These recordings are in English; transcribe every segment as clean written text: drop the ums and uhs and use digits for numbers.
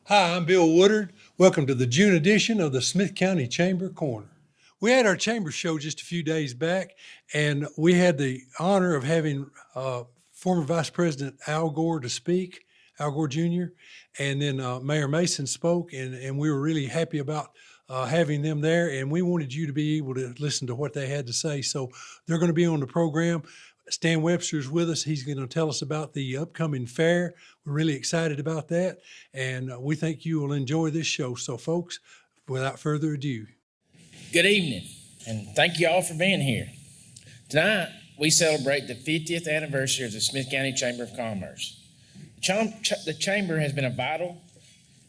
Hi, I'm Bill Woodard. Welcome to the June edition of the Smith County Chamber Corner. We had our chamber show just a few days back, and we had the honor of having former Vice President Al Gore to speak, Al Gore Jr., and then Mayor Mason spoke, and we were really happy about having them there, and we wanted you to be able to listen to what they had to say. So they're going to be on the program. Stan Webster's with us. He's going to tell us about the upcoming fair. We're really excited about that, and we think you will enjoy this show. So, folks, without further ado. Good evening, and thank you all for being here. Tonight, we celebrate the 50th anniversary of the Smith County Chamber of Commerce. The Chamber has been a vital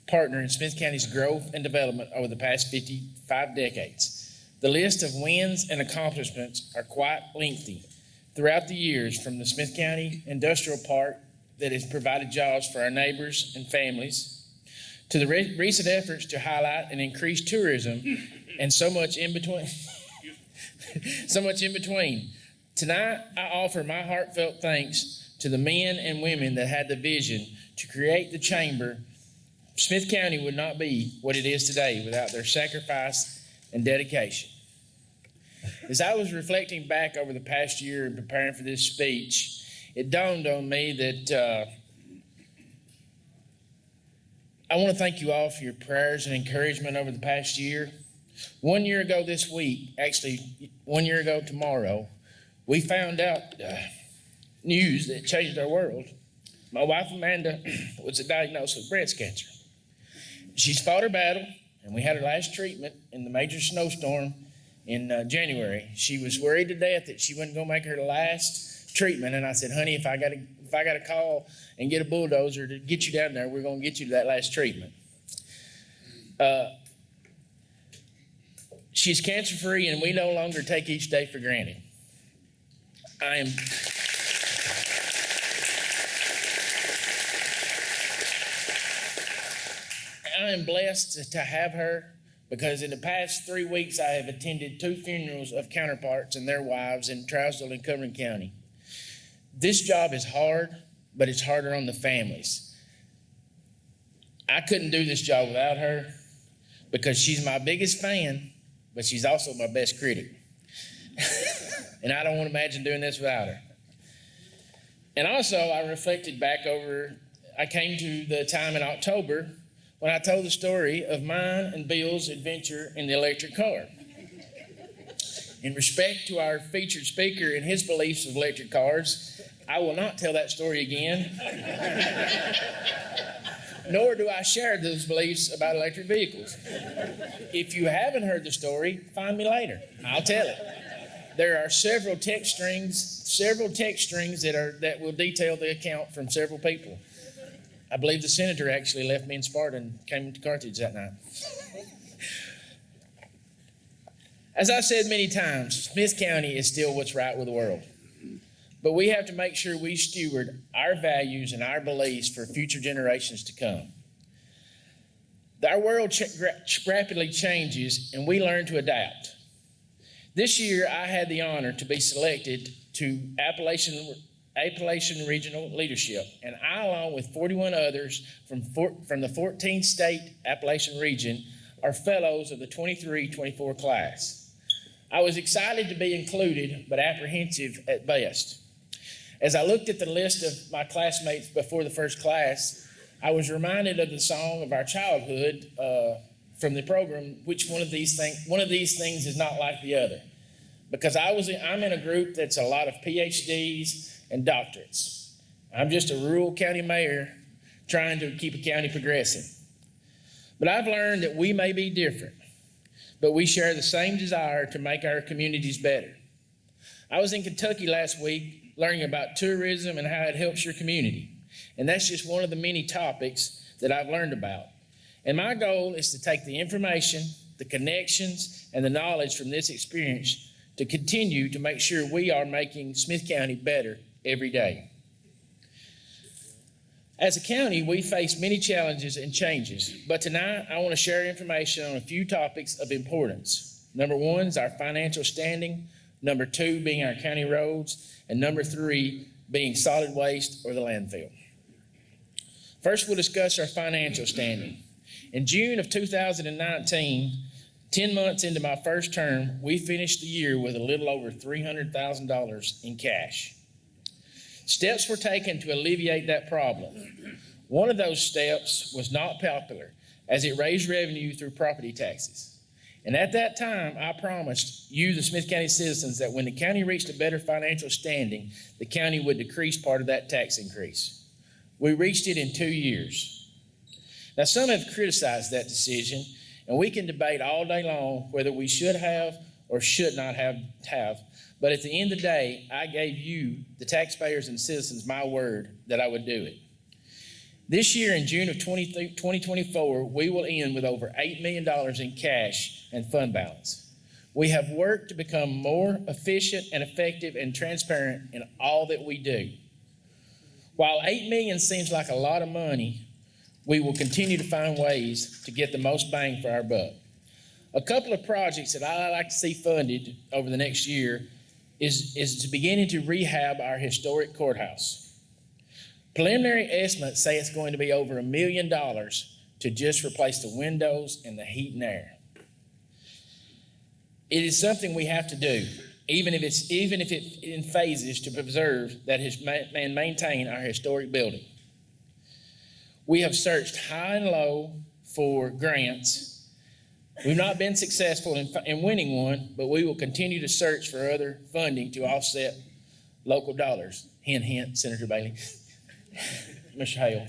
partner in Smith County's growth and development over the past 55 decades. The list of wins and accomplishments are quite lengthy throughout the years, from the Smith County Industrial Park that has provided jobs for our neighbors and families, to the recent efforts to highlight and increase tourism, and so much in between. Tonight, I offer my heartfelt thanks to the men and women that had the vision to create the chamber. Smith County would not be what it is today without their sacrifice and dedication. As I was reflecting back over the past year and preparing for this speech, it dawned on me that I want to thank you all for your prayers and encouragement over the past year. 1 year ago this week, actually 1 year ago tomorrow, we found out news that changed our world. My wife Amanda was diagnosed with breast cancer. She's fought her battle, and we had her last treatment in the major snowstorm in January. She was worried to death that she wasn't going to make her last treatment, and I said, honey, if I got to call and get a bulldozer to get you down there, we're going to get you to that last treatment. She's cancer-free, and we no longer take each day for granted. I am blessed to have her, because in the past 3 weeks, I have attended 2 funerals of counterparts and their wives in Trousdale and Cumberland County. This job is hard, but it's harder on the families. I couldn't do this job without her, because she's my biggest fan, but she's also my best critic. And I don't want to imagine doing this without her. And also, I reflected back over, I came to the time in October when I told the story of mine and Bill's adventure in the electric car. In respect to our featured speaker and his beliefs of electric cars, I will not tell that story again, nor do I share those beliefs about electric vehicles. If you haven't heard the story, find me later. I'll tell it. There are several text strings that will detail the account from several people. I believe the senator actually left me in Sparta and came to Carthage that night. As I've said many times, Smith County is still what's right with the world. But we have to make sure we steward our values and our beliefs for future generations to come. Our world rapidly changes, and we learn to adapt. This year, I had the honor to be selected to Appalachian Regional Leadership, and I, along with 41 others from the 14th state Appalachian region, are fellows of the 23-24 class. I was excited to be included, but apprehensive at best. As I looked at the list of my classmates before the first class, I was reminded of the song of our childhood from the program, which one of these things is not like the other. Because I'm in a group that's a lot of PhDs and doctorates. I'm just a rural county mayor trying to keep a county progressing. But I've learned that we may be different, but we share the same desire to make our communities better. I was in Kentucky last week learning about tourism and how it helps your community. And that's just one of the many topics that I've learned about. And my goal is to take the information, the connections, and the knowledge from this experience to continue to make sure we are making Smith County better every day. As a county, we face many challenges and changes, but tonight I want to share information on a few topics of importance. Number 1 is our financial standing, number 2 being our county roads, and number 3 being solid waste or the landfill. First, we'll discuss our financial standing. In June of 2019, 10 months into my first term, we finished the year with a little over $300,000 in cash. Steps were taken to alleviate that problem. One of those steps was not popular, as it raised revenue through property taxes. And at that time, I promised you, the Smith County citizens, that when the county reached a better financial standing, the county would decrease part of that tax increase. We reached it in 2 years. Now, some have criticized that decision, and we can debate all day long whether we should have or should not have. But at the end of the day, I gave you, the taxpayers and citizens, my word that I would do it. This year, in June of 2024, we will end with over $8 million in cash and fund balance. We have worked to become more efficient and effective and transparent in all that we do. While $8 million seems like a lot of money, we will continue to find ways to get the most bang for our buck. A couple of projects that I like to see funded over the next year is to beginning to rehab our historic courthouse. Preliminary estimates say it's going to be over $1 million to just replace the windows and the heat and air. It is something we have to do, even if it's in phases, to preserve that and maintain our historic building. We have searched high and low for grants. We've not been successful in winning one, but we will continue to search for other funding to offset local dollars. Hint, hint, Senator Bailey. Mr. Hale.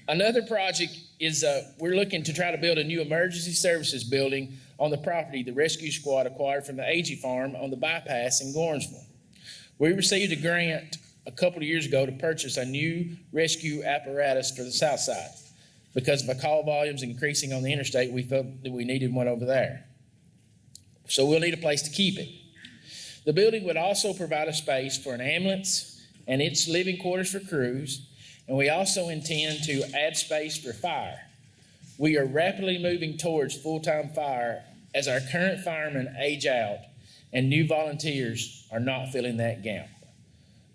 Another project is we're looking to try to build a new emergency services building on the property the rescue squad acquired from the Agee Farm on the bypass in Gornsville. We received a grant a couple of years ago to purchase a new rescue apparatus for the south side. Because of the call volumes increasing on the interstate, we felt that we needed one over there. So we'll need a place to keep it. The building would also provide a space for an ambulance and its living quarters for crews, and we also intend to add space for fire. We are rapidly moving towards full-time fire as our current firemen age out and new volunteers are not filling that gap.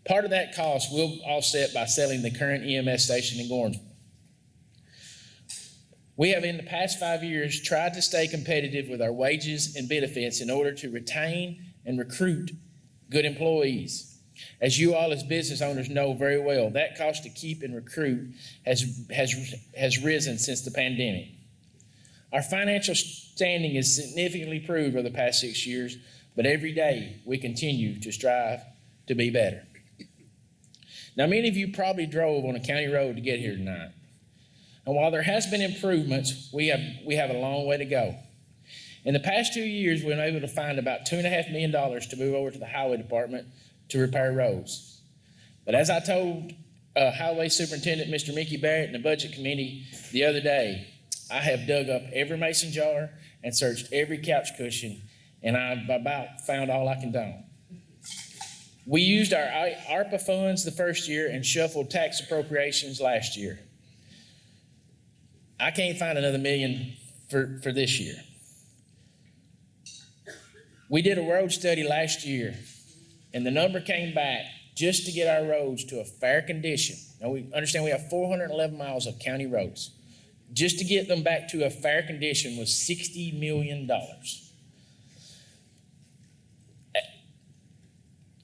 Part of that cost we'll offset by selling the current EMS station in Gornsville. We have in the past 5 years tried to stay competitive with our wages and benefits in order to retain and recruit good employees. As you all as business owners know very well, that cost to keep and recruit has risen since the pandemic. Our financial standing is significantly improved over the past 6 years, but every day we continue to strive to be better. Now, many of you probably drove on a county road to get here tonight. And while there has been improvements, we have a long way to go. In the past 2 years, we've been able to find about $2.5 million to move over to the highway department to repair roads. But as I told Highway Superintendent Mr. Mickey Barrett in the Budget Committee the other day, I have dug up every mason jar and searched every couch cushion, and I've about found all I can find. We used our ARPA funds the first year and shuffled tax appropriations last year. I can't find another $1 million for this year. We did a road study last year, and the number came back just to get our roads to a fair condition. Now, we understand we have 411 miles of county roads. Just to get them back to a fair condition was $60 million.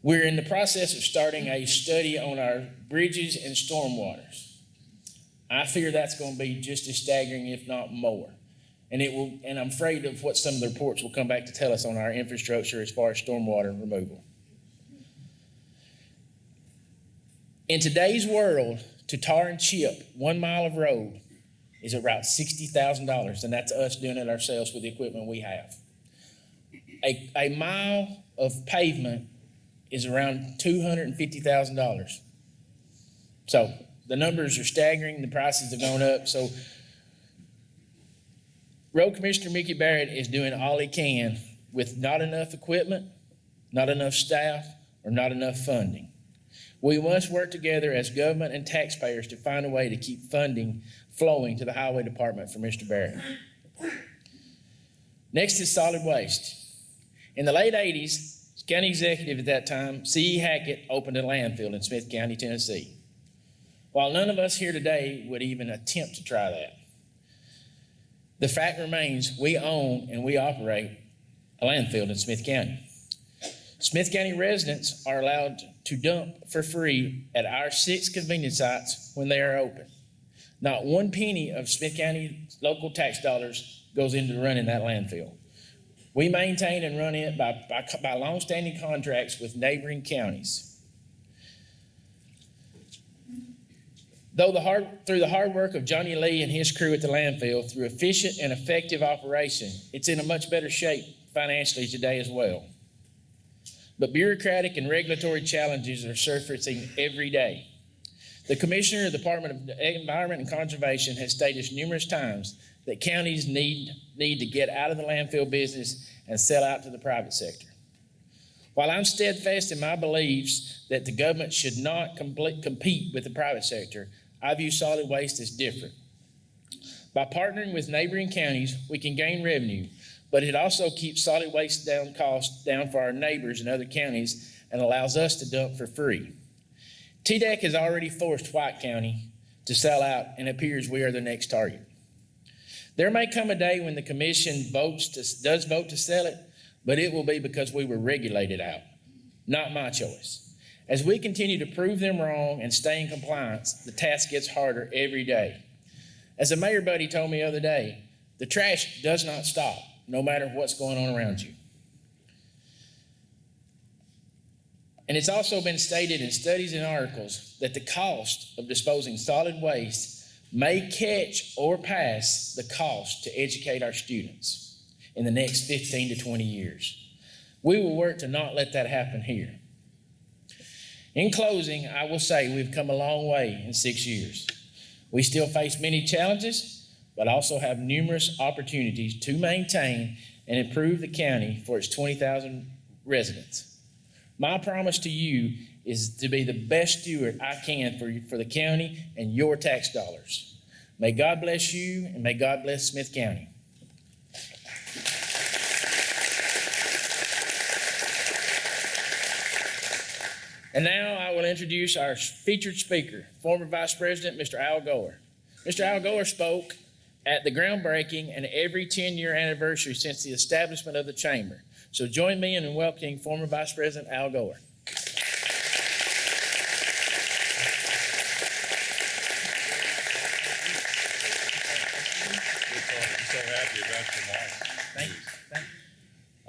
We're in the process of starting a study on our bridges and stormwaters. I fear that's going to be just as staggering, if not more. And I'm afraid of what some of the reports will come back to tell us on our infrastructure as far as stormwater removal. In today's world, to tar and chip 1 mile of road is about $60,000, and that's us doing it ourselves with the equipment we have. A mile of pavement is around $250,000. So the numbers are staggering. The prices have gone up. So Road Commissioner Mickey Barrett is doing all he can with not enough equipment, not enough staff, or not enough funding. We must work together as government and taxpayers to find a way to keep funding flowing to the highway department for Mr. Barrett. Next is solid waste. In the late 80s, county executive at that time, C.E. Hackett, opened a landfill in Smith County, Tennessee. While none of us here today would even attempt to try that, The fact remains we own and we operate a landfill in Smith County. Smith County residents are allowed to dump for free at our 6 convenience sites when they are open. Not one penny of Smith County local tax dollars goes into running that landfill. We maintain and run it by long-standing contracts with neighboring counties. Through the hard work of Johnny Lee and his crew at the landfill, through efficient and effective operation, it's in a much better shape financially today as well. But bureaucratic and regulatory challenges are surfacing every day. The Commissioner of the Department of Environment and Conservation has stated numerous times that counties need to get out of the landfill business and sell out to the private sector. While I'm steadfast in my beliefs that the government should not compete with the private sector, I view solid waste as different. By partnering with neighboring counties, we can gain revenue, but it also keeps solid waste costs down for our neighbors in other counties and allows us to dump for free. TDEC has already forced White County to sell out, and it appears we are the next target. There may come a day when the commission does vote to sell it, but it will be because we were regulated out. Not my choice. As we continue to prove them wrong and stay in compliance, the task gets harder every day. As a mayor buddy told me the other day, the trash does not stop, no matter what's going on around you. And it's also been stated in studies and articles that the cost of disposing solid waste may catch or pass the cost to educate our students in the next 15 to 20 years. We will work to not let that happen here. In closing, I will say we've come a long way in 6 years. We still face many challenges, but also have numerous opportunities to maintain and improve the county for its 20,000 residents. My promise to you is to be the best steward I can for the county and your tax dollars. May God bless you, and may God bless Smith County. And now I will introduce our featured speaker, former Vice President, Mr. Al Gore. Mr. Al Gore spoke at the groundbreaking and every 10-year anniversary since the establishment of the Chamber. So join me in welcoming former Vice President Al Gore.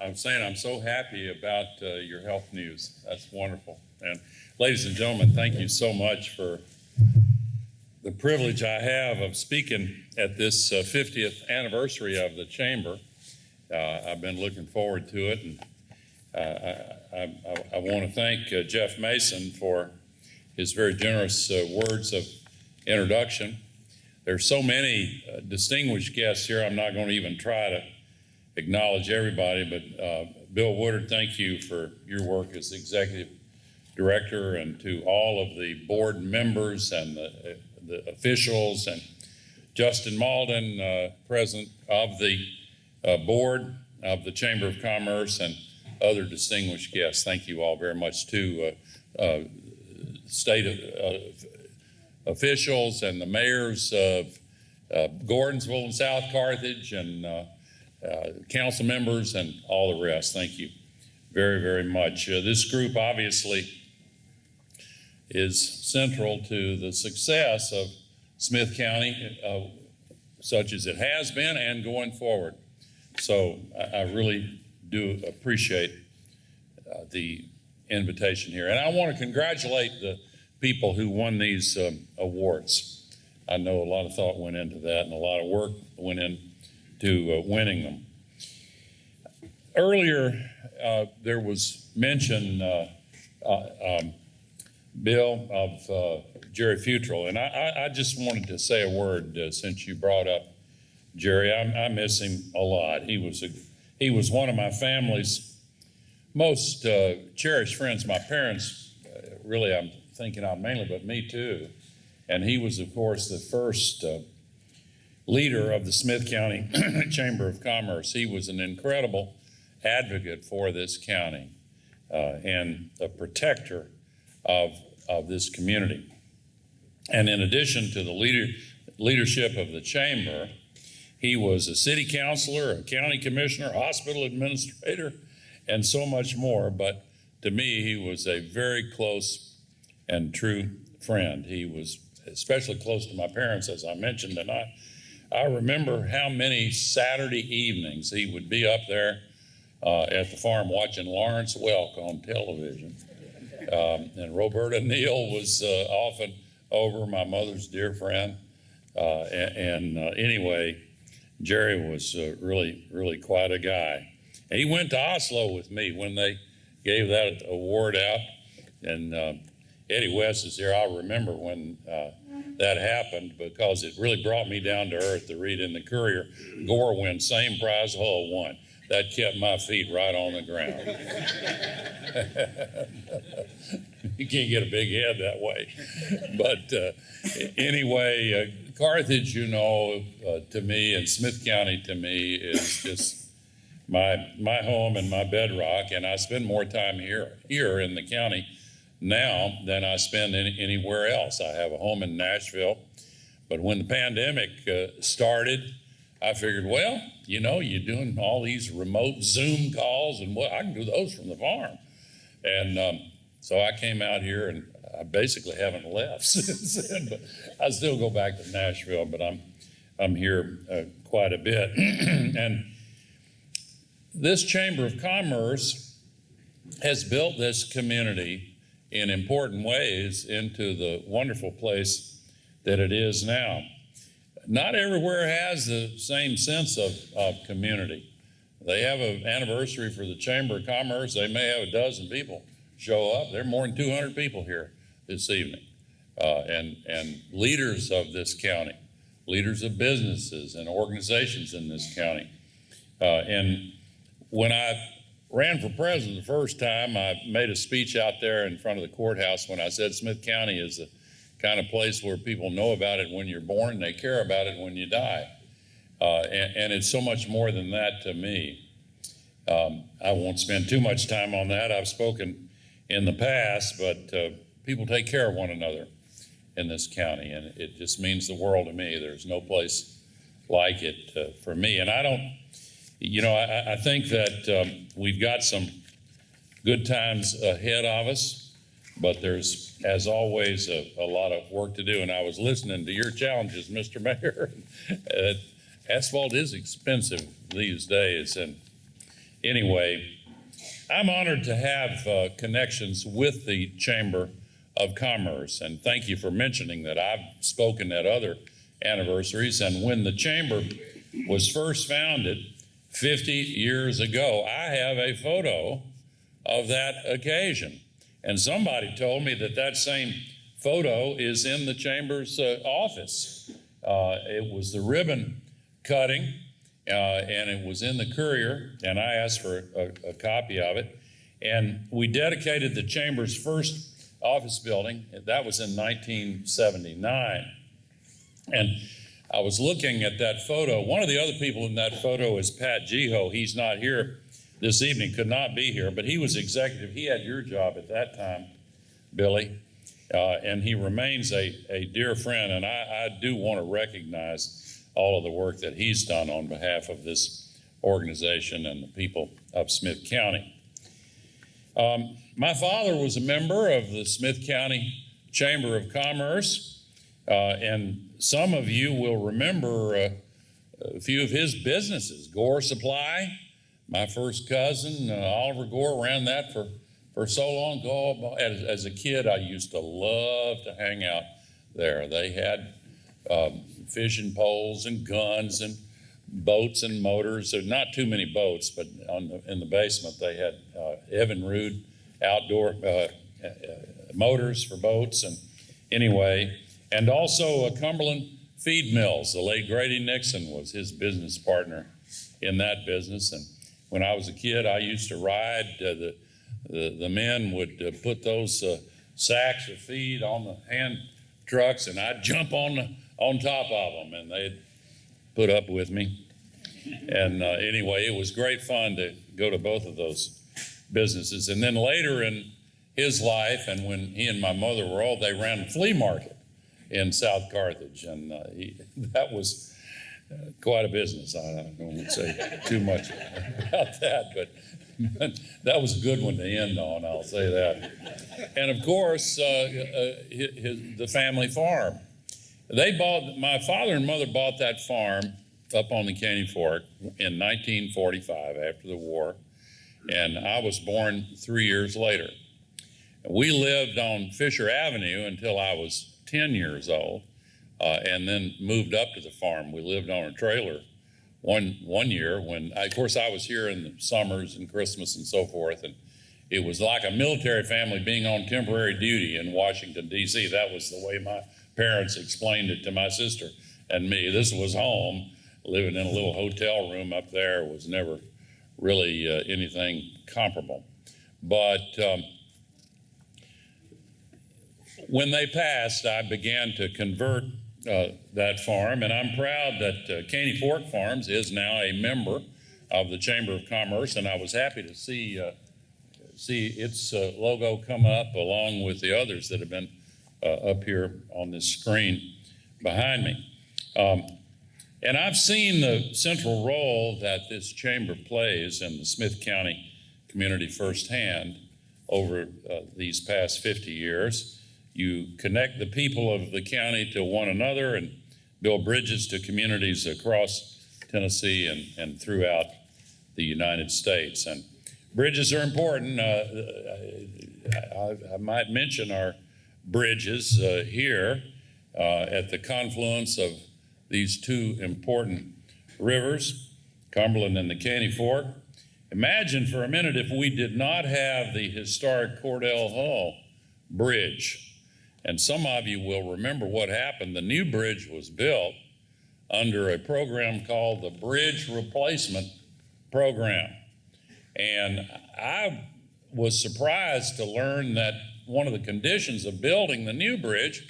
I'm saying I'm so happy about your health news. That's wonderful. And ladies and gentlemen, thank you so much for the privilege I have of speaking at this 50th anniversary of the Chamber. I've been looking forward to it, and I want to thank Jeff Mason for his very generous words of introduction. There's so many distinguished guests here, I'm not going to even try to acknowledge everybody, but Bill Woodard, thank you for your work as Executive Director, and to all of the board members and the officials, and Justin Malden, President of the Board of the Chamber of Commerce, and other distinguished guests. Thank you all very much to state officials and the mayors of Gordonsville and South Carthage, and council members and all the rest. Thank you very, very much. This group obviously is central to the success of Smith County, such as it has been and going forward. So I really do appreciate the invitation here. And I want to congratulate the people who won these awards. I know a lot of thought went into that and a lot of work went into winning them. Earlier, there was mention, Bill, of Jerry Futrell, and I just wanted to say a word since you brought up Jerry. I miss him a lot. He was one of my family's most cherished friends. My parents, really, I'm thinking of mainly, but me too. And he was, of course, the first leader of the Smith County Chamber of Commerce. He was an incredible advocate for this county and a protector of this community. And in addition to the leadership of the Chamber, He was a city councilor, a county commissioner, hospital administrator, and so much more. But to me, he was a very close and true friend. He was especially close to my parents, as I mentioned, and I remember how many Saturday evenings he would be up there at the farm watching Lawrence Welk on television. And Roberta Neal was often over, my mother's dear friend. Anyway, Jerry was really, really quite a guy. And he went to Oslo with me when they gave that award out. And Eddie West is here. I'll remember when that happened, because it really brought me down to earth to read in the Courier, Gore wins, same prize Hull won. That kept my feet right on the ground. You can't get a big head that way. But anyway, Carthage, you know, to me, and Smith County to me is just my home and my bedrock. And I spend more time here in the county now than I spend anywhere else. I have a home in Nashville. But when the pandemic started, I figured, well, you know, you're doing all these remote Zoom calls, and I can do those from the farm. And so I came out here, and I basically haven't left since then. But I still go back to Nashville, but I'm here quite a bit. And this Chamber of Commerce has built this community in important ways into the wonderful place that it is now. Not everywhere has the same sense of community. They have an anniversary for the Chamber of Commerce. They may have a dozen people show up. There are more than 200 people here this evening, and leaders of this county, leaders of businesses and organizations in this county. And when I ran for president the first time, I made a speech out there in front of the courthouse when I said Smith County is the kind of place where people know about it when you're born, they care about it when you die. And it's so much more than that to me. I won't spend too much time on that. I've spoken in the past, but people take care of one another in this county, and it just means the world to me. There's no place like it for me. And I don't, you know, I think that we've got some good times ahead of us, but there's, as always, a lot of work to do. And I was listening to your challenges, Mr. Mayor. Asphalt is expensive these days. And anyway, I'm honored to have connections with the Chamber of Commerce. And thank you for mentioning that. I've spoken at other anniversaries. And when the Chamber was first founded 50 years ago, I have a photo of that occasion. And somebody told me that that same photo is in the Chamber's office. It was the ribbon cutting, and it was in the Courier, and I asked for a copy of it. And we dedicated the Chamber's first office building. That was in 1979. And I was looking at that photo. One of the other people in that photo is Pat Geho. He's not here this evening, could not be here, but he was executive. He had your job at that time, Billy, and he remains a dear friend. And I do want to recognize all of the work that he's done on behalf of this organization and the people of Smith County. My father was a member of the Smith County Chamber of Commerce, and some of you will remember a few of his businesses. Gore Supply, my first cousin, Oliver Gore, ran that for so long ago. As a kid, I used to love to hang out there. They had fishing poles and guns and boats and motors. There not too many boats, but in the basement they had Evinrude outdoor motors for boats. And anyway, and also Cumberland Feed Mills. The late Grady Nixon was his business partner in that business. And when I was a kid, I used to ride. The men would put those sacks of feed on the hand trucks, and I'd jump on top of them, and they'd put up with me. And anyway, it was great fun to go to both of those businesses. And then later in his life, and when he and my mother were old, they ran a flea market in South Carthage, and that was quite a business. I don't want to say too much about that, but that was a good one to end on, I'll say that. And of course, the family farm. My father and mother bought that farm up on the Caney Fork in 1945 after the war, and I was born 3 years later. We lived on Fisher Avenue until I was 10 years old, and then moved up to the farm. We lived on a trailer one year when, of course, I was here in the summers and Christmas and so forth, and it was like a military family being on temporary duty in Washington, D.C. That was the way my parents explained it to my sister and me. This was home. Living in a little hotel room up there was never really anything comparable. But when they passed, I began to convert that farm, and I'm proud that Caney Fork Farms is now a member of the Chamber of Commerce, and I was happy to see its logo come up along with the others that have been up here on this screen behind me. And I've seen the central role that this chamber plays in the Smith County community firsthand over these past 50 years. You connect the people of the county to one another and build bridges to communities across Tennessee and throughout the United States. And bridges are important. I might mention our bridges here at the confluence of these two important rivers, Cumberland and the Caney Fork. Imagine for a minute if we did not have the historic Cordell Hull Bridge. And some of you will remember what happened. The new bridge was built under a program called the Bridge Replacement Program. And I was surprised to learn that one of the conditions of building the new bridge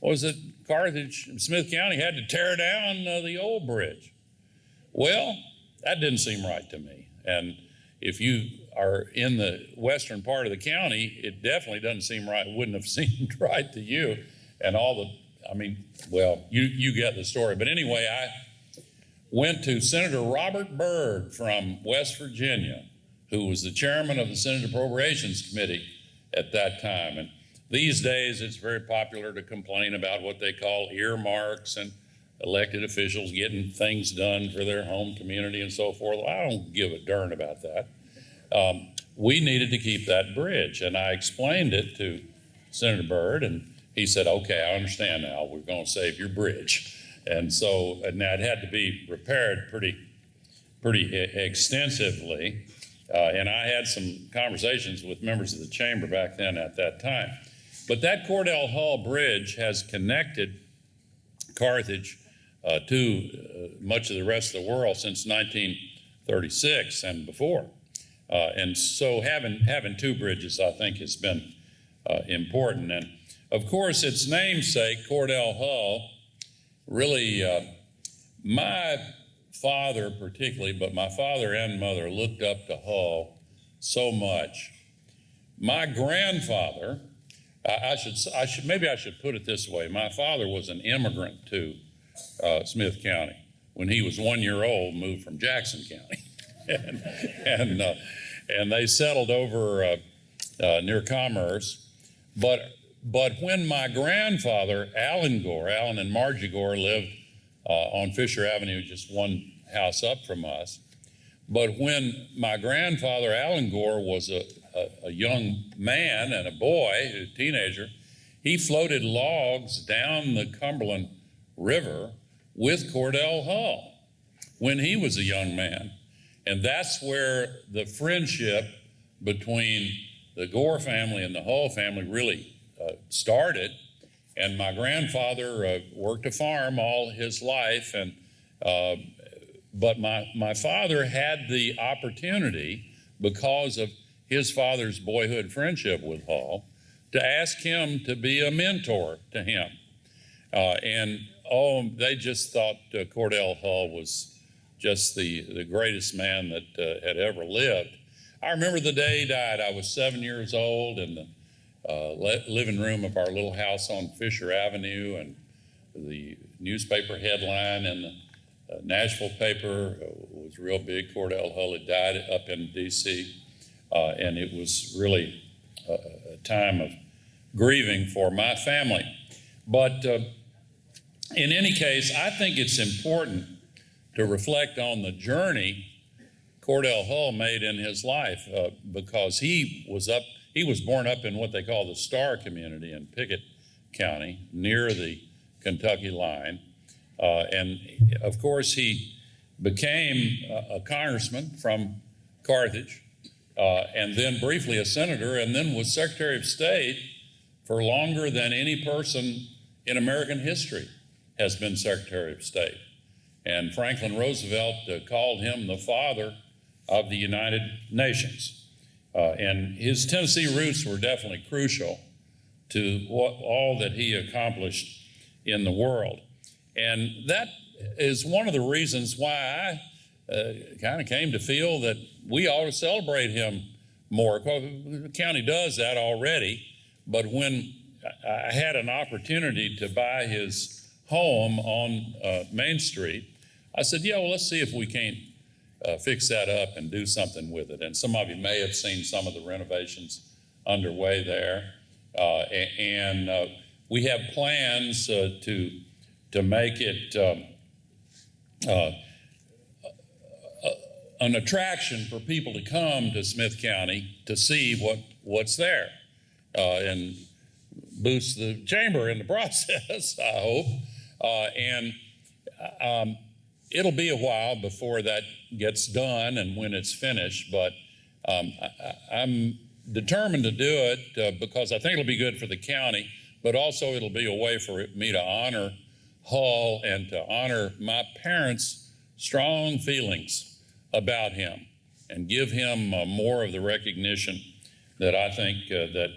was that Carthage and Smith County had to tear down the old bridge. Well, that didn't seem right to me. And if you are in the western part of the county, it definitely doesn't seem right, wouldn't have seemed right to you. And you get the story. But anyway, I went to Senator Robert Byrd from West Virginia, who was the chairman of the Senate Appropriations Committee at that time. And these days, it's very popular to complain about what they call earmarks and elected officials getting things done for their home community and so forth. Well, I don't give a darn about that. We needed to keep that bridge, and I explained it to Senator Byrd, and he said, okay, I understand now. We're going to save your bridge. And so now it had to be repaired pretty extensively, and I had some conversations with members of the chamber back then at that time. But that Cordell Hull Bridge has connected Carthage to much of the rest of the world since 1936 and before. And so having two bridges, I think, has been important. And of course, its namesake, Cordell Hull, really, my father particularly, but my father and mother looked up to Hull so much. My grandfather, maybe I should put it this way. My father was an immigrant to Smith County. When he was 1 year old, moved from Jackson County. and they settled over near Commerce. But when my grandfather, Alan and Margie Gore, lived on Fisher Avenue, just one house up from us. But when my grandfather, Alan Gore, was a young man and a boy, a teenager, he floated logs down the Cumberland River with Cordell Hull when he was a young man. And that's where the friendship between the Gore family and the Hull family really started. And my grandfather worked a farm all his life, but my father had the opportunity, because of his father's boyhood friendship with Hull, to ask him to be a mentor to him. They just thought Cordell Hull was just the greatest man that had ever lived. I remember the day he died. I was 7 years old in the living room of our little house on Fisher Avenue, and the newspaper headline in the Nashville paper was real big. Cordell Hull had died up in D.C., and it was really a time of grieving for my family. But in any case, I think it's important to reflect on the journey Cordell Hull made in his life, because he was born up in what they call the Star community in Pickett County, near the Kentucky line. And of course, he became a congressman from Carthage, and then briefly a senator, and then was Secretary of State for longer than any person in American history has been Secretary of State. And Franklin Roosevelt called him the father of the United Nations. And his Tennessee roots were definitely crucial to all that he accomplished in the world. And that is one of the reasons why I kind of came to feel that we ought to celebrate him more. The county does that already, but when I had an opportunity to buy his home on Main Street, I said, yeah, well, let's see if we can't fix that up and do something with it. And some of you may have seen some of the renovations underway there. And we have plans to make it an attraction for people to come to Smith County to see what's there, and boost the chamber in the process, I hope. And it'll be a while before that gets done and when it's finished, but I'm determined to do it because I think it'll be good for the county, but also it'll be a way for me to honor Hull and to honor my parents' strong feelings about him and give him more of the recognition that I think that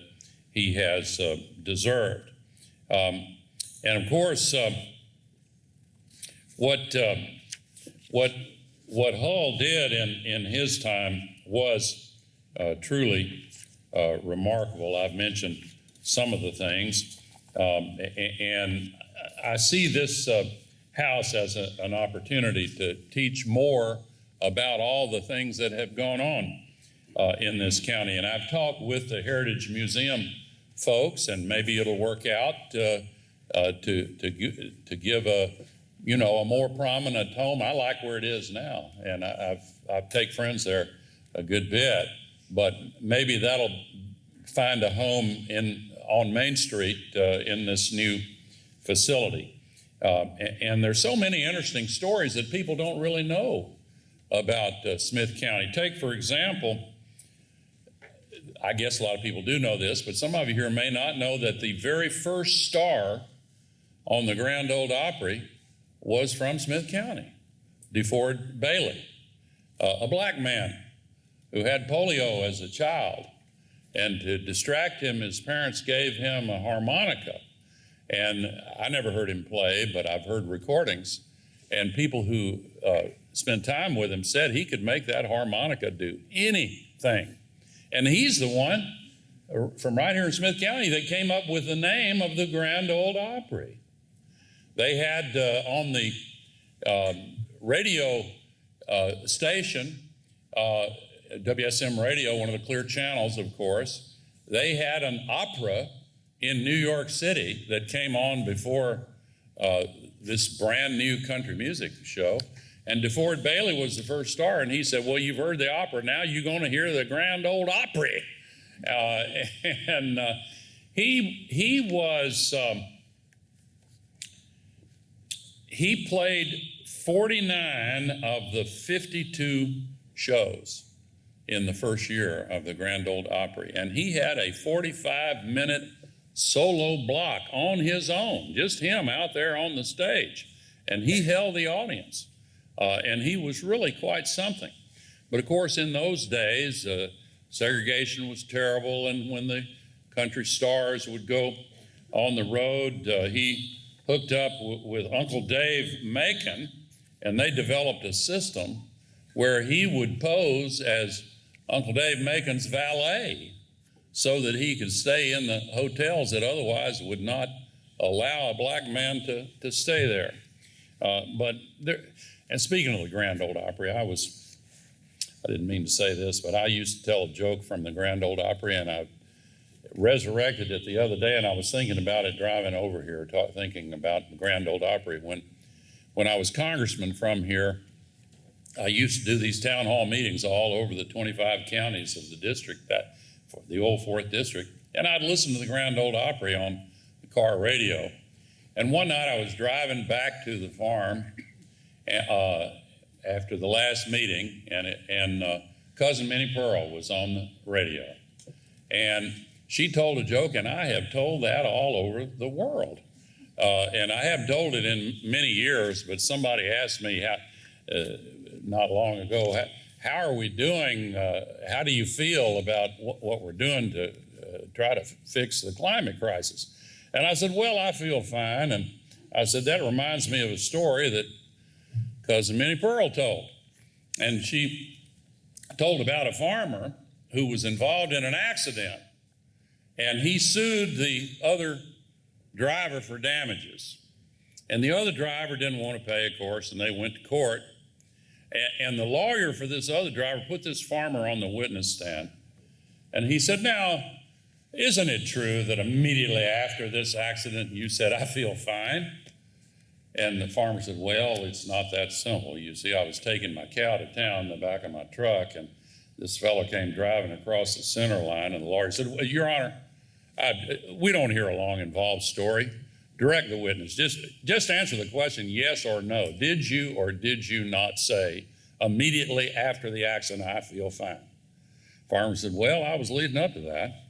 he has deserved. And of course, what Hull did in his time was truly remarkable. I've mentioned some of the things, and I see this house as an opportunity to teach more about all the things that have gone on in this county. And I've talked with the Heritage Museum folks, and maybe it'll work out to give a more prominent home. I like where it is now, and I've take friends there a good bit, but maybe that'll find a home on Main Street in this new facility. And there's so many interesting stories that people don't really know about Smith County. Take, for example, I guess a lot of people do know this, but some of you here may not know that the very first star on the Grand Ole Opry was from Smith County, DeFord Bailey, a black man who had polio as a child. And to distract him, his parents gave him a harmonica. And I never heard him play, but I've heard recordings. And people who spent time with him said he could make that harmonica do anything. And he's the one from right here in Smith County that came up with the name of the Grand Ole Opry. They had on the radio station, WSM Radio, one of the clear channels, of course, they had an opera in New York City that came on before this brand new country music show. And DeFord Bailey was the first star, and he said, well, you've heard the opera, now you're going to hear the Grand Ole Opry. And he was... He played 49 of the 52 shows in the first year of the Grand Ole Opry. And he had a 45-minute solo block on his own, just him out there on the stage. And he held the audience. And he was really quite something. But of course, in those days, segregation was terrible. And when the country stars would go on the road, he hooked up with Uncle Dave Macon, and they developed a system where he would pose as Uncle Dave Macon's valet so that he could stay in the hotels that otherwise would not allow a black man to stay there. But And speaking of the Grand Ole Opry, I didn't mean to say this, but I used to tell a joke from the Grand Ole Opry, and I resurrected it the other day, and I was thinking about it driving over here, thinking about the Grand Ole Opry. When I was congressman from here, I used to do these town hall meetings all over the 25 counties of the district, the old 4th District, and I'd listen to the Grand Ole Opry on the car radio. And one night I was driving back to the farm after the last meeting, and Cousin Minnie Pearl was on the radio. And she told a joke, and I have told that all over the world. And I haven't told it in many years, but somebody asked me not long ago, how are we doing? How do you feel about what we're doing to try to fix the climate crisis? And I said, well, I feel fine. And I said, that reminds me of a story that Cousin Minnie Pearl told. And she told about a farmer who was involved in an accident, and he sued the other driver for damages. And the other driver didn't want to pay, of course, and they went to court. And the lawyer for this other driver put this farmer on the witness stand. And he said, now, isn't it true that immediately after this accident you said, I feel fine? And the farmer said, well, it's not that simple. You see, I was taking my cow to town in the back of my truck, and this fellow came driving across the center line, and the lawyer said, well, Your Honor, we don't hear a long, involved story. Direct the witness. Just answer the question, yes or no. Did you or did you not say immediately after the accident, I feel fine? Farmer said, well, I was leading up to that.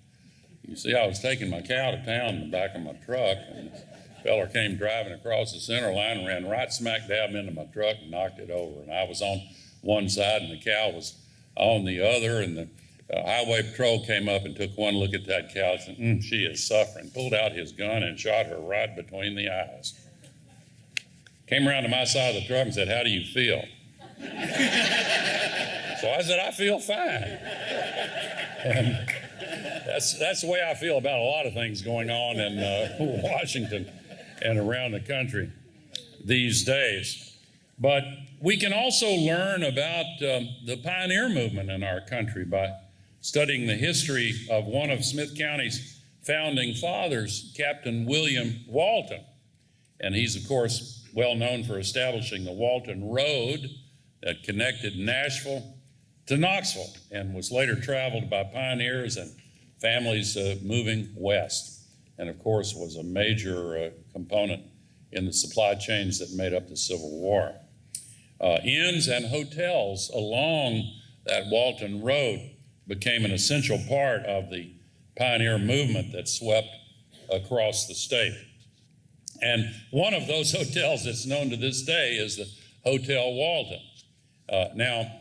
You see, I was taking my cow to town in the back of my truck, and the fella came driving across the center line and ran right smack dab into my truck and knocked it over. And I was on one side and the cow was on the other, and the highway patrol came up and took one look at that cow and said, she is suffering, pulled out his gun and shot her right between the eyes. Came around to my side of the truck and said, how do you feel? So I said, I feel fine. And that's the way I feel about a lot of things going on in Washington and around the country these days. But we can also learn about the pioneer movement in our country by studying the history of one of Smith County's founding fathers, Captain William Walton. And he's, of course, well known for establishing the Walton Road that connected Nashville to Knoxville and was later traveled by pioneers and families moving west. And, of course, was a major component in the supply chains that made up the Civil War. Inns and hotels along that Walton Road became an essential part of the pioneer movement that swept across the state. And one of those hotels that's known to this day is the Hotel Walton. Now,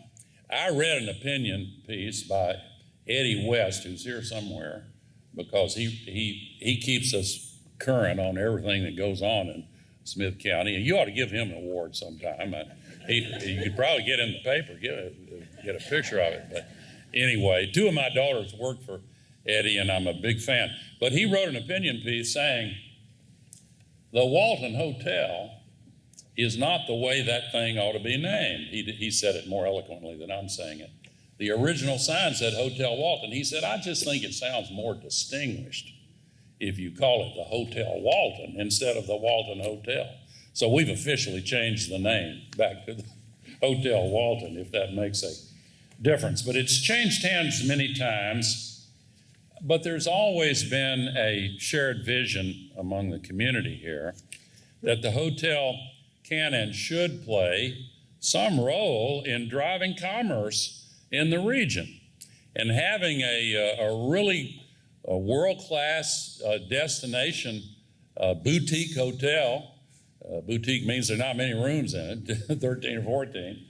I read an opinion piece by Eddie West, who's here somewhere, because he keeps us current on everything that goes on in Smith County. And you ought to give him an award sometime. You could probably get in the paper, get a picture of it. But anyway, two of my daughters work for Eddie, and I'm a big fan. But he wrote an opinion piece saying, the Walton Hotel is not the way that thing ought to be named. He said it more eloquently than I'm saying it. The original sign said Hotel Walton. He said, I just think it sounds more distinguished if you call it the Hotel Walton instead of the Walton Hotel. So we've officially changed the name back to the Hotel Walton, if that makes a difference. But it's changed hands many times, but there's always been a shared vision among the community here that the hotel can and should play some role in driving commerce in the region and having a really world-class destination boutique hotel. Boutique means there are not many rooms in it, 13 or 14.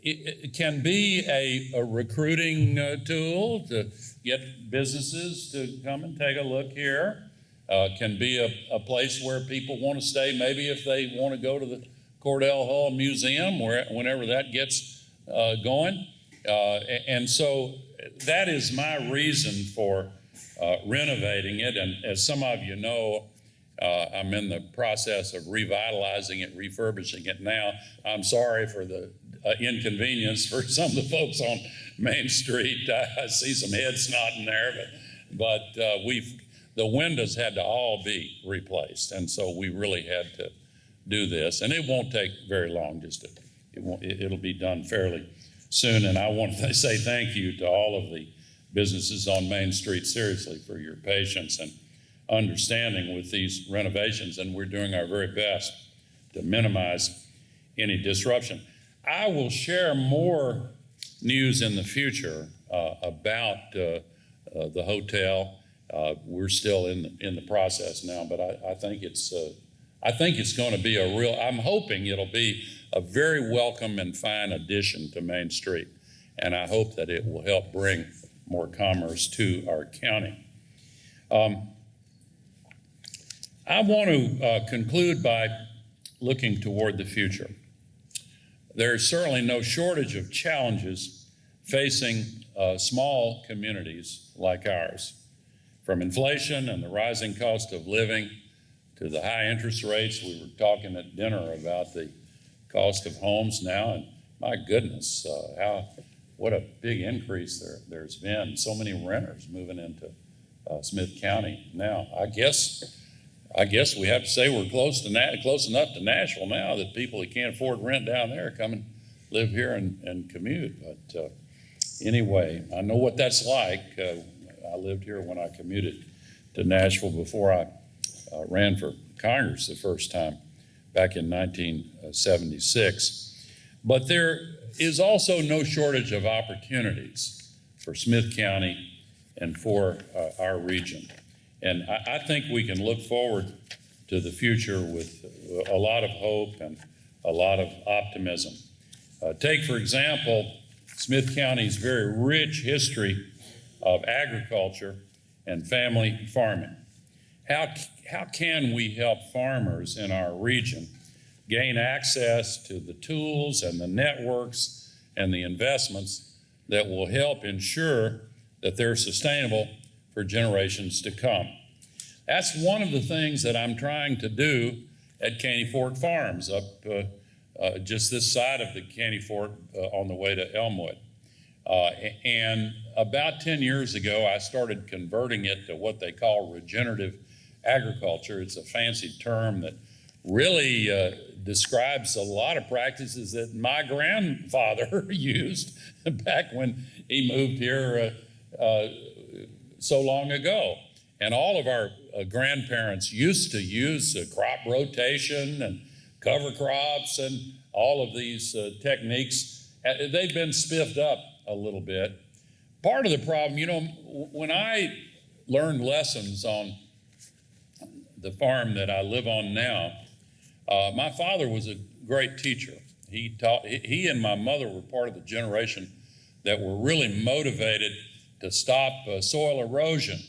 It can be a recruiting tool to get businesses to come and take a look here. Can be a place where people want to stay, maybe if they want to go to the Cordell Hull Museum, whenever that gets going. And so that is my reason for renovating it. And as some of you know, I'm in the process of revitalizing it, refurbishing it now. I'm sorry for the inconvenience for some of the folks on Main Street. I see some heads nodding there, but the windows had to all be replaced, and so we really had to do this. And it won't take very long. It'll be done fairly soon. And I want to say thank you to all of the businesses on Main Street, seriously, for your patience and understanding with these renovations, and we're doing our very best to minimize any disruption. I will share more news in the future about the hotel. We're still in the process now, but I think it's going to be I'm hoping it'll be a very welcome and fine addition to Main Street, and I hope that it will help bring more commerce to our county. I want to conclude by looking toward the future. There's certainly no shortage of challenges facing small communities like ours, from inflation and the rising cost of living to the high interest rates. We were talking at dinner about the cost of homes now, and my goodness, what a big increase there's been. So many renters moving into Smith County now. I guess we have to say we're close enough to Nashville now that people who can't afford rent down there come and live here and commute. But anyway, I know what that's like. I lived here when I commuted to Nashville before I ran for Congress the first time back in 1976. But there is also no shortage of opportunities for Smith County and for our region. And I think we can look forward to the future with a lot of hope and a lot of optimism. Take, for example, Smith County's very rich history of agriculture and family farming. How can we help farmers in our region gain access to the tools and the networks and the investments that will help ensure that they're sustainable for generations to come? That's one of the things that I'm trying to do at Caney Fork Farms up just this side of the Caney Fork on the way to Elmwood. And about 10 years ago, I started converting it to what they call regenerative agriculture. It's a fancy term that really describes a lot of practices that my grandfather used back when he moved here so long ago. And all of our grandparents used to use crop rotation and cover crops and all of these techniques. They've been spiffed up a little bit. Part of the problem, when I learned lessons on the farm that I live on now, my father was a great teacher. He and my mother were part of the generation that were really motivated to stop soil erosion.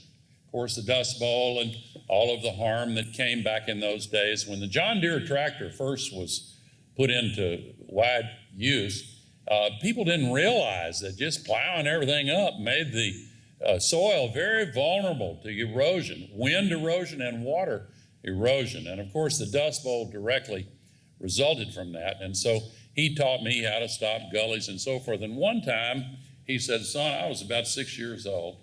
Of course, the Dust Bowl and all of the harm that came back in those days. When the John Deere tractor first was put into wide use, people didn't realize that just plowing everything up made the soil very vulnerable to erosion, wind erosion and water erosion. And of course, the Dust Bowl directly resulted from that. And so he taught me how to stop gullies and so forth. And one time he said, "Son, I was about 6 years old.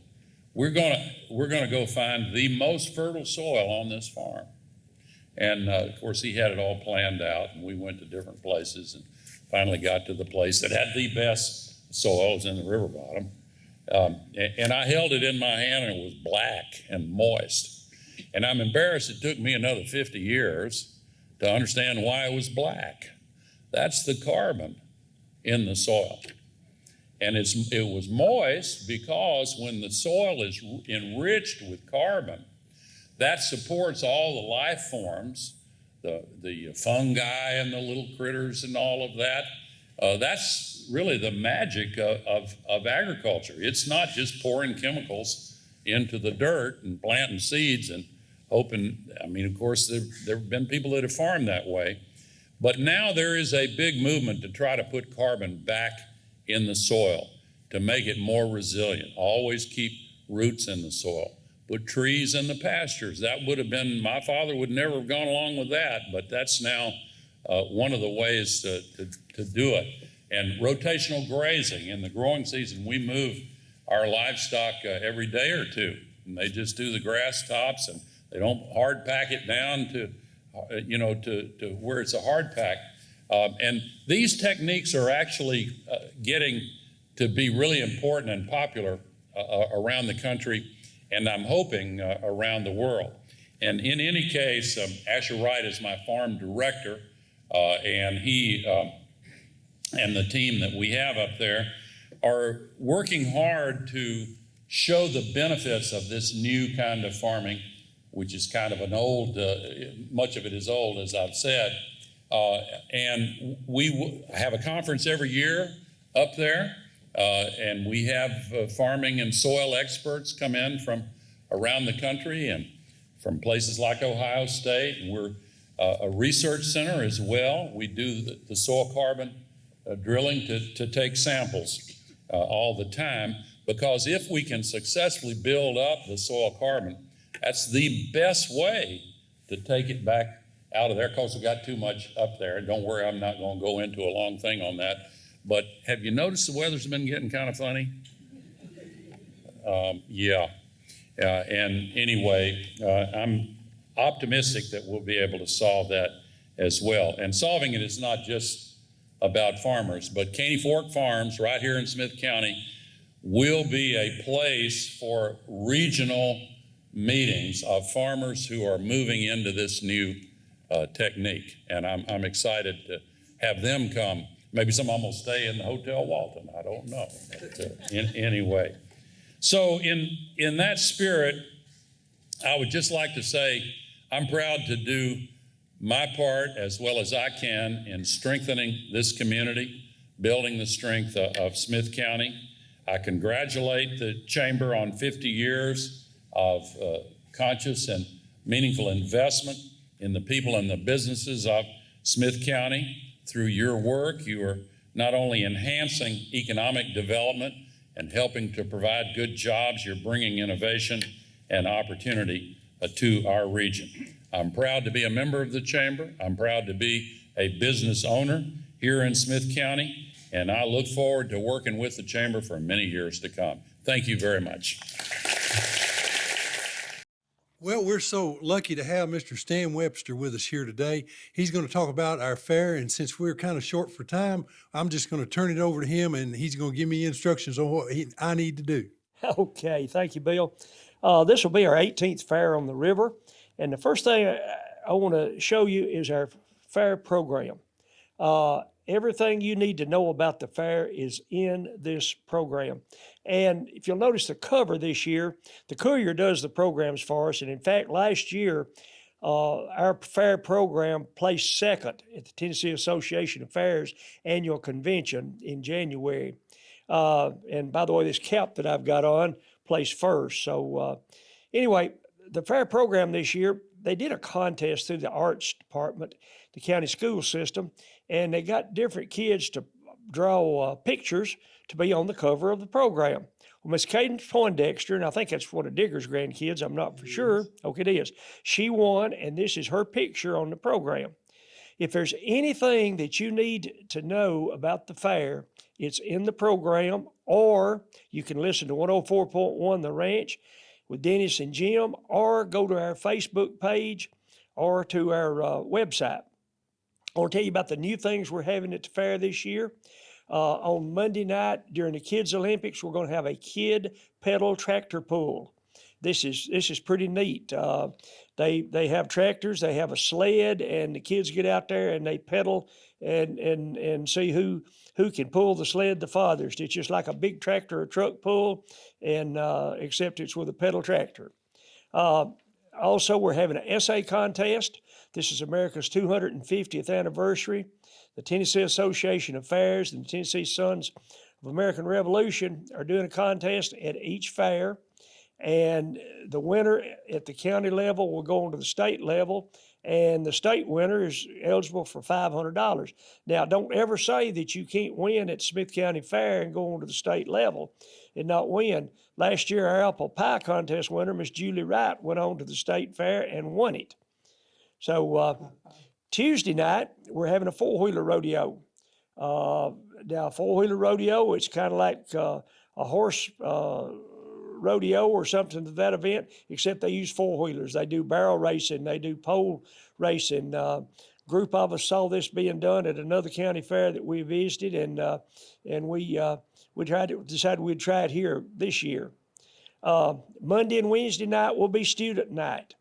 We're gonna go find the most fertile soil on this farm." And of course, he had it all planned out, and we went to different places and finally got to the place that had the best soil. It was in the river bottom. And I held it in my hand, and it was black and moist. And I'm embarrassed it took me another 50 years to understand why it was black. That's the carbon in the soil. And it was moist because when the soil is enriched with carbon, that supports all the life forms, the fungi and the little critters and all of that. That's really the magic of agriculture. It's not just pouring chemicals into the dirt and planting seeds and hoping. I mean, of course, there have been people that have farmed that way. But now there is a big movement to try to put carbon back in the soil to make it more resilient. Always keep roots in the soil. put trees in the pastures. That would have been, my father would never have gone along with that, but that's now one of the ways to do it. And rotational grazing. In the growing season, we move our livestock every day or two, and they just do the grass tops, and they don't hard pack it down to where it's a hard pack. And these techniques are actually getting to be really important and popular around the country, and I'm hoping around the world. And in any case, Asher Wright is my farm director, and he and the team that we have up there are working hard to show the benefits of this new kind of farming, which is kind of an old, much of it is old, as I've said. And we have a conference every year up there, and we have farming and soil experts come in from around the country and from places like Ohio State. And we're a research center as well. We do the soil carbon drilling to take samples all the time, because if we can successfully build up the soil carbon, that's the best way to take it back out of there, because we got too much up there. Don't worry, I'm not going to go into a long thing on that. But have you noticed the weather's been getting kind of funny? Yeah. And anyway, I'm optimistic that we'll be able to solve that as well. And solving it is not just about farmers, but Caney Fork Farms right here in Smith County will be a place for regional meetings of farmers who are moving into this new technique. And I'm excited to have them come. Maybe some of them will stay in the Hotel Walton. I don't know. But, anyway. So in that spirit, I would just like to say I'm proud to do my part as well as I can in strengthening this community, building the strength of Smith County. I congratulate the Chamber on 50 years of conscious and meaningful investment in the people and the businesses of Smith County. Through your work, you are not only enhancing economic development and helping to provide good jobs, you're bringing innovation and opportunity to our region. I'm proud to be a member of the Chamber. I'm proud to be a business owner here in Smith County, and I look forward to working with the Chamber for many years to come. Thank you very much. Well, we're so lucky to have Mr. Stan Webster with us here today. He's going to talk about our fair, and since we're kind of short for time, I'm just going to turn it over to him, and he's going to give me instructions on what I need to do. Okay, thank you, Bill. This will be our 18th fair on the river, and the first thing I want to show you is our fair program. Everything you need to know about the fair is in this program. And if you'll notice the cover this year, the Courier does the programs for us. And in fact, last year, our fair program placed second at the Tennessee Association of Fairs annual convention in January. And by the way, this cap that I've got on placed first. So anyway, the fair program this year, they did a contest through the arts department, the county school system, and they got different kids to draw pictures to be on the cover of the program. Well, Miss Cadence Poindexter, and I think that's one of Digger's grandkids, I'm not for sure. Okay, it is. She won, and this is her picture on the program. If there's anything that you need to know about the fair, it's in the program, or you can listen to 104.1 The Ranch with Dennis and Jim, or go to our Facebook page or to our website. I want to tell you about the new things we're having at the fair this year. On Monday night during the Kids Olympics, we're going to have a kid pedal tractor pull. This is pretty neat. They have tractors, they have a sled, and the kids get out there and they pedal and see who can pull the sled the farthest. It's just like a big tractor or truck pull, and except it's with a pedal tractor. Also, we're having an essay contest. This is America's 250th anniversary. The Tennessee Association of Fairs and the Tennessee Sons of American Revolution are doing a contest at each fair. And the winner at the county level will go on to the state level. and the state winner is eligible for $500. Now, don't ever say that you can't win at Smith County Fair and go on to the state level and not win. Last year, our apple pie contest winner, Miss Julie Wright, went on to the state fair and won it. So Tuesday night, we're having a four-wheeler rodeo. Now, four-wheeler rodeo, it's kind of like a horse rodeo or something to that event, except they use four-wheelers. They do barrel racing, they do pole racing. Group of us saw this being done at another county fair that we visited, and we decided we'd try it here this year. Monday and Wednesday night will be student night.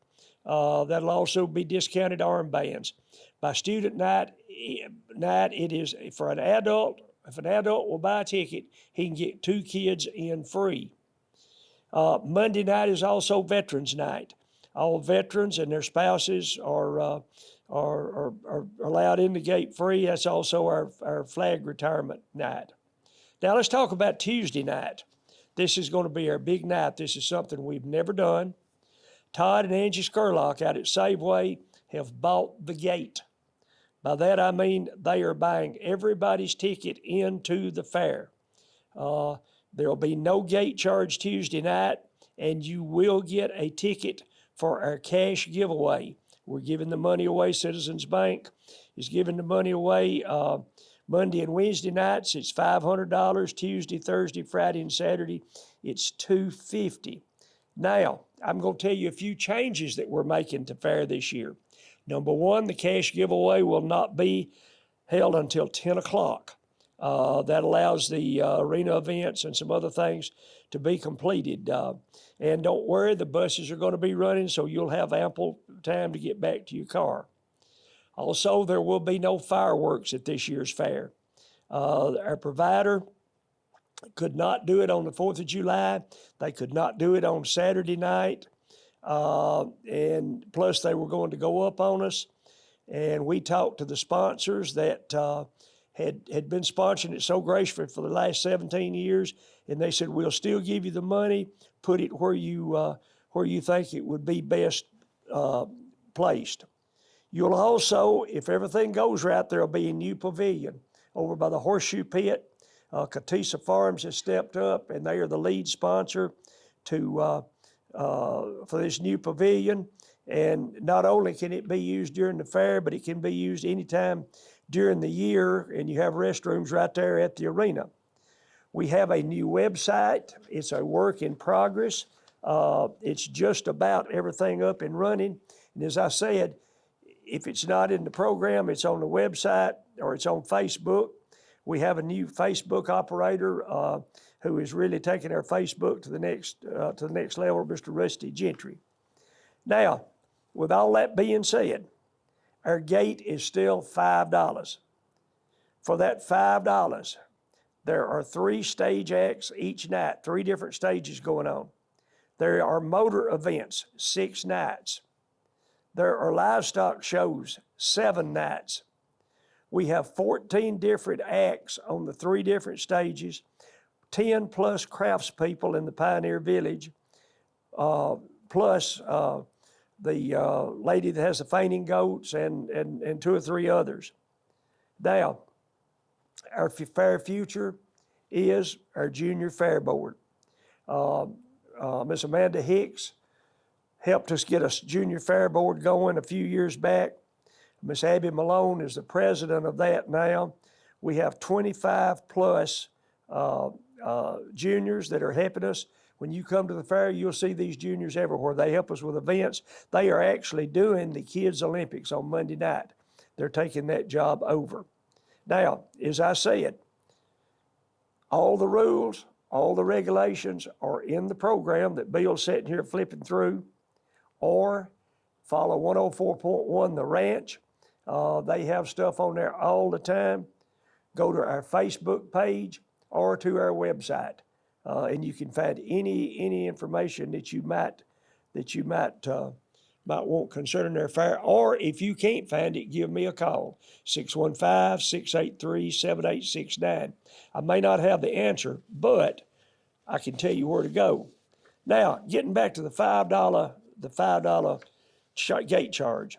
That'll also be discounted armbands. By student night, it is for an adult. If an adult will buy a ticket, he can get 2 kids in free. Monday night is also Veterans Night. All veterans and their spouses are allowed in the gate free. That's also our flag retirement night. Now let's talk about Tuesday night. This is going to be our big night. This is something we've never done. Todd and Angie Skurlock out at Safeway have bought the gate. By that I mean they are buying everybody's ticket into the fair. There will be no gate charge Tuesday night, and you will get a ticket for our cash giveaway. We're giving the money away. Citizens Bank is giving the money away Monday and Wednesday nights. It's $500. Tuesday, Thursday, Friday, and Saturday, it's $250. Now, I'm going to tell you a few changes that we're making to fair this year. Number one, the cash giveaway will not be held until 10 o'clock. That allows the arena events and some other things to be completed. And don't worry, the buses are going to be running, so you'll have ample time to get back to your car. Also, there will be no fireworks at this year's fair. Our provider could not do it on the 4th of July. They could not do it on Saturday night. And plus, they were going to go up on us. And we talked to the sponsors that had been sponsoring it so gracefully for the last 17 years, and they said, we'll still give you the money, put it where you think it would be best placed. You'll also, if everything goes right, there'll be a new pavilion over by the Horseshoe Pit. Catisa Farms has stepped up, and they are the lead sponsor for this new pavilion. And not only can it be used during the fair, but it can be used anytime during the year, and you have restrooms right there at the arena. We have a new website. It's a work in progress. It's just about everything up and running. And as I said, if it's not in the program, it's on the website or it's on Facebook. We have a new Facebook operator who is really taking our Facebook to the next level, Mr. Rusty Gentry. Now, with all that being said, our gate is still $5. For that $5, there are 3 stage acts each night, 3 different stages going on. There are motor events, 6 nights. There are livestock shows, 7 nights. We have 14 different acts on the 3 different stages, 10 plus craftspeople in the Pioneer Village, plus the lady that has the fainting goats and 2 or 3 others. Now, our fair future is our junior fair board. Miss Amanda Hicks helped us get a junior fair board going a few years back. Miss Abby Malone is the president of that now. We have 25 plus juniors that are helping us. When you come to the fair, you'll see these juniors everywhere. They help us with events. They are actually doing the Kids Olympics on Monday night. They're taking that job over. Now, as I said, all the rules, all the regulations are in the program that Bill's sitting here flipping through, or follow 104.1 The Ranch. They have stuff on there all the time. Go to our Facebook page or to our website, and you can find any information that you might want concerning their fair. Or if you can't find it, give me a call, 615-683-7869. I may not have the answer, but I can tell you where to go. Now, getting back to the $5 gate charge.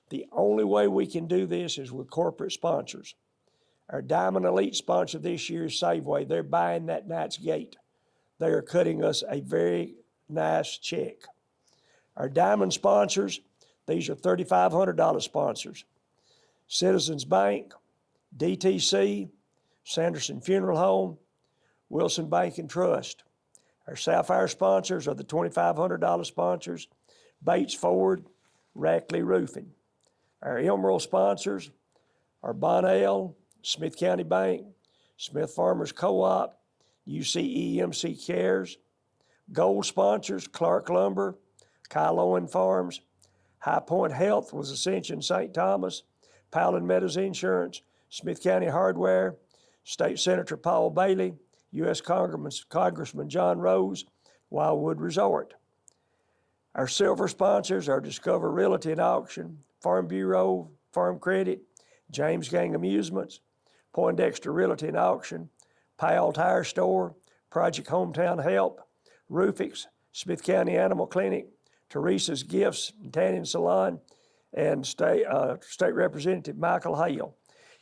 The only way we can do this is with corporate sponsors. Our Diamond Elite sponsor this year is Safeway. They're buying that Knights Gate. They are cutting us a very nice check. Our Diamond sponsors, these are $3,500 sponsors. Citizens Bank, DTC, Sanderson Funeral Home, Wilson Bank and Trust. Our Sapphire sponsors are the $2,500 sponsors, Bates Ford, Rackley Roofing. Our Emerald sponsors are Bonnell, Smith County Bank, Smith Farmers Co-op, UCEMC Cares. Gold sponsors, Clark Lumber, Kyle Owen Farms, High Point Health was Ascension St. Thomas, Powell Meadows Insurance, Smith County Hardware, State Senator Paul Bailey, U.S. Congressman John Rose, Wildwood Resort. Our silver sponsors are Discover Realty and Auction, Farm Bureau, Farm Credit, James Gang Amusements, Poindexter Realty and Auction, Powell Tire Store, Project Hometown Help, Roofix, Smith County Animal Clinic, Teresa's Gifts and Tanning Salon, and State Representative Michael Hale.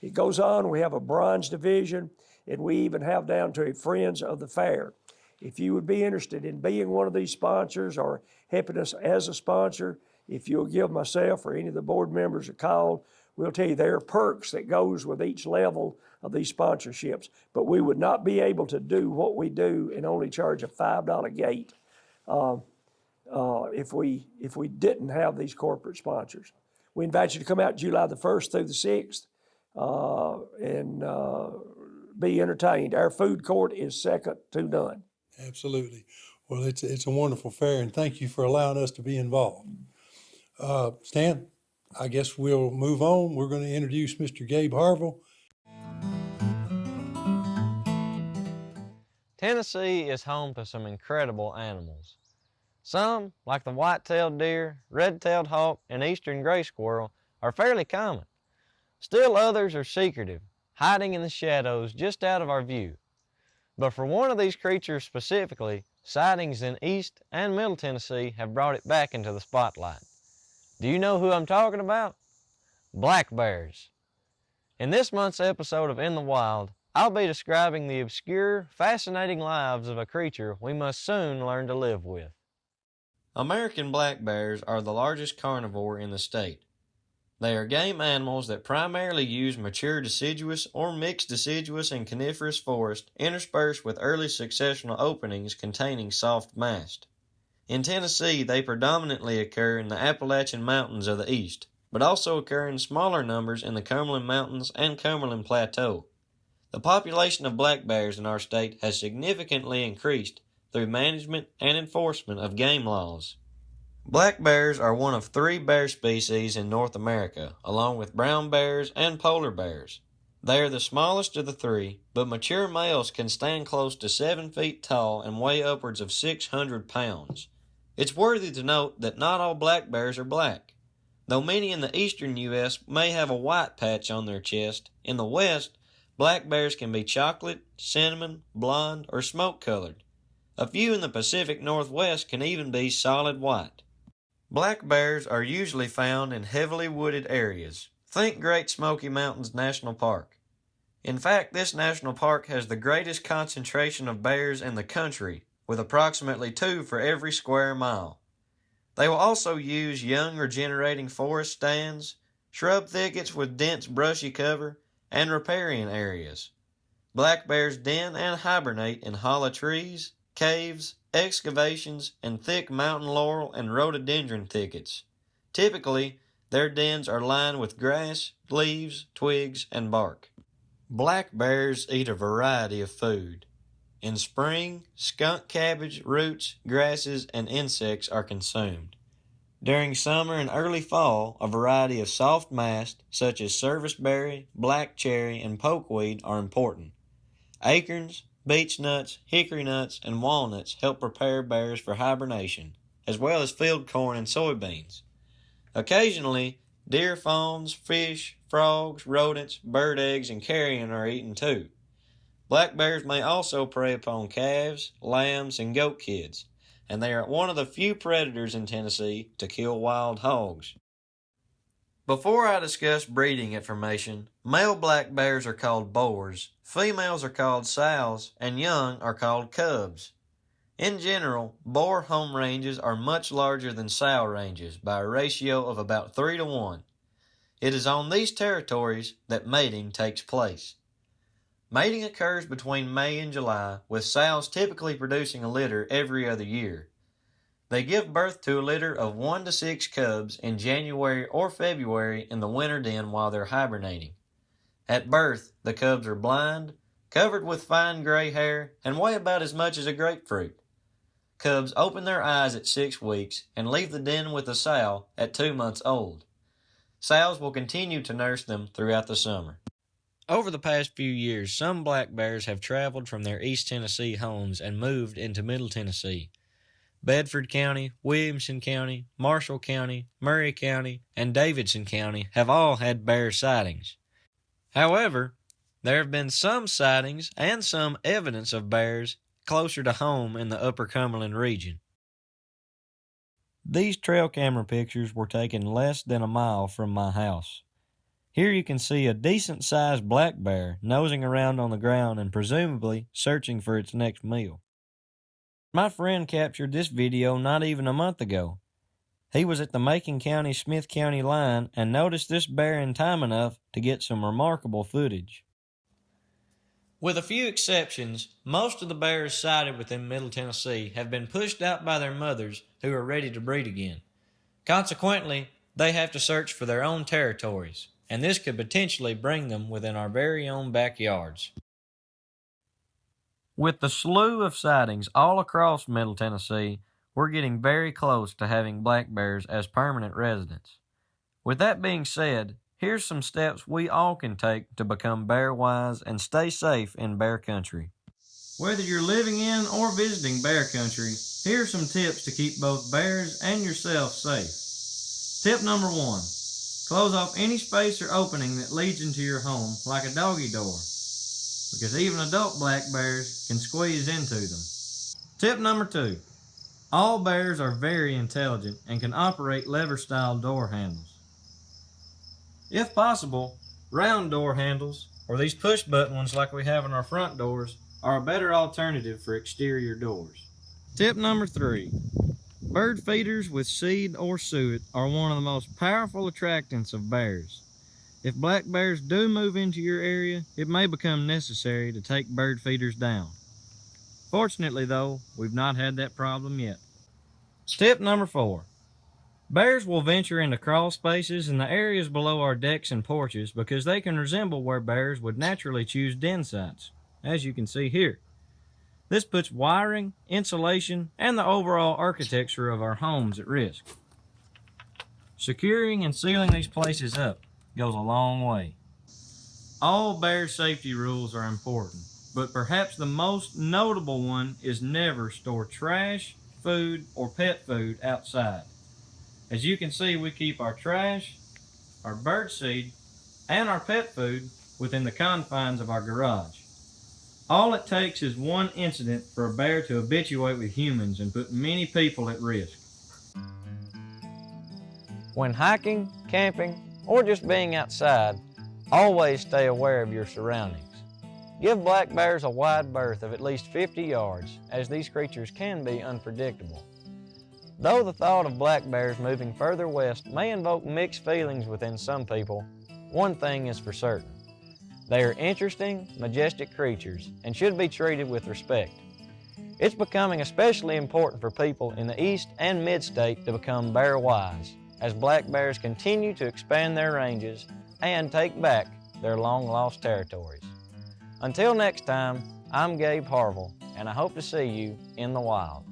It goes on, we have a bronze division, and we even have down to a Friends of the Fair. If you would be interested in being one of these sponsors or helping us as a sponsor, if you'll give myself or any of the board members a call, we'll tell you there are perks that goes with each level of these sponsorships. But we would not be able to do what we do and only charge a $5 gate if we didn't have these corporate sponsors. We invite you to come out July the 1st through the 6th and be entertained. Our food court is second to none. Absolutely. Well, it's a wonderful fair, and thank you for allowing us to be involved. Stan, I guess we'll move on. We're going to introduce Mr. Gabe Harville. Tennessee is home to some incredible animals. Some, like the white-tailed deer, red-tailed hawk, and eastern gray squirrel, are fairly common. Still others are secretive, hiding in the shadows just out of our view. But for one of these creatures specifically, sightings in East and Middle Tennessee have brought it back into the spotlight. Do you know who I'm talking about? Black bears. In this month's episode of In the Wild, I'll be describing the obscure, fascinating lives of a creature we must soon learn to live with. American black bears are the largest carnivore in the state. They are game animals that primarily use mature deciduous or mixed deciduous and coniferous forest interspersed with early successional openings containing soft mast. In Tennessee, they predominantly occur in the Appalachian Mountains of the east, but also occur in smaller numbers in the Cumberland Mountains and Cumberland Plateau. The population of black bears in our state has significantly increased through management and enforcement of game laws. Black bears are one of 3 bear species in North America, along with brown bears and polar bears. They are the smallest of the 3, but mature males can stand close to 7 feet tall and weigh upwards of 600 pounds. It's worthy to note that not all black bears are black. Though many in the eastern U.S. may have a white patch on their chest, in the west, black bears can be chocolate, cinnamon, blonde, or smoke-colored. A few in the Pacific Northwest can even be solid white. Black bears are usually found in heavily wooded areas. Think Great Smoky Mountains National Park. In fact, this national park has the greatest concentration of bears in the country, with approximately 2 for every square mile. They will also use young regenerating forest stands, shrub thickets with dense brushy cover, and riparian areas. Black bears den and hibernate in hollow trees, caves, excavations, and thick mountain laurel and rhododendron thickets. Typically, their dens are lined with grass, leaves, twigs, and bark. Black bears eat a variety of food. In spring, skunk cabbage, roots, grasses, and insects are consumed. During summer and early fall, a variety of soft mast, such as serviceberry, black cherry, and pokeweed, are important. Acorns, beech nuts, hickory nuts, and walnuts help prepare bears for hibernation, as well as field corn and soybeans. Occasionally, deer fawns, fish, frogs, rodents, bird eggs, and carrion are eaten too. Black bears may also prey upon calves, lambs, and goat kids, and they are one of the few predators in Tennessee to kill wild hogs. Before I discuss breeding information, male black bears are called boars, females are called sows, and young are called cubs. In general, boar home ranges are much larger than sow ranges by a ratio of about 3 to 1. It is on these territories that mating takes place. Mating occurs between May and July, with sows typically producing a litter every other year. They give birth to a litter of 1 to 6 cubs in January or February in the winter den while they're hibernating. At birth, the cubs are blind, covered with fine gray hair, and weigh about as much as a grapefruit. Cubs open their eyes at 6 weeks and leave the den with the sow at 2 months old. Sows will continue to nurse them throughout the summer. Over the past few years, some black bears have traveled from their East Tennessee homes and moved into Middle Tennessee. Bedford County, Williamson County, Marshall County, Murray County, and Davidson County have all had bear sightings. However, there have been some sightings and some evidence of bears closer to home in the Upper Cumberland region. These trail camera pictures were taken less than a mile from my house. Here you can see a decent-sized black bear nosing around on the ground and presumably searching for its next meal. My friend captured this video not even a month ago. He was at the Macon County-Smith County line and noticed this bear in time enough to get some remarkable footage. With a few exceptions, most of the bears sighted within Middle Tennessee have been pushed out by their mothers who are ready to breed again. Consequently, they have to search for their own territories, and this could potentially bring them within our very own backyards. With the slew of sightings all across Middle Tennessee, we're getting very close to having black bears as permanent residents. With that being said, here's some steps we all can take to become bear wise and stay safe in bear country. Whether you're living in or visiting bear country, here are some tips to keep both bears and yourself safe. Tip number 1. Close off any space or opening that leads into your home, like a doggy door, because even adult black bears can squeeze into them. Tip number 2. All bears are very intelligent and can operate lever-style door handles. If possible, round door handles, or these push-button ones like we have on our front doors, are a better alternative for exterior doors. Tip number 3. Bird feeders with seed or suet are one of the most powerful attractants of bears. If black bears do move into your area, it may become necessary to take bird feeders down. Fortunately though, we've not had that problem yet. Tip number 4. Bears will venture into crawl spaces in the areas below our decks and porches because they can resemble where bears would naturally choose den sites, as you can see here. This puts wiring, insulation, and the overall architecture of our homes at risk. Securing and sealing these places up goes a long way. All bear safety rules are important, but perhaps the most notable one is never store trash, food, or pet food outside. As you can see, we keep our trash, our bird seed, and our pet food within the confines of our garage. All it takes is one incident for a bear to habituate with humans and put many people at risk. When hiking, camping, or just being outside, always stay aware of your surroundings. Give black bears a wide berth of at least 50 yards, as these creatures can be unpredictable. Though the thought of black bears moving further west may invoke mixed feelings within some people, one thing is for certain. They are interesting, majestic creatures and should be treated with respect. It's becoming especially important for people in the East and Mid-State to become bear wise, as black bears continue to expand their ranges and take back their long-lost territories. Until next time, I'm Gabe Harville, and I hope to see you in the wild.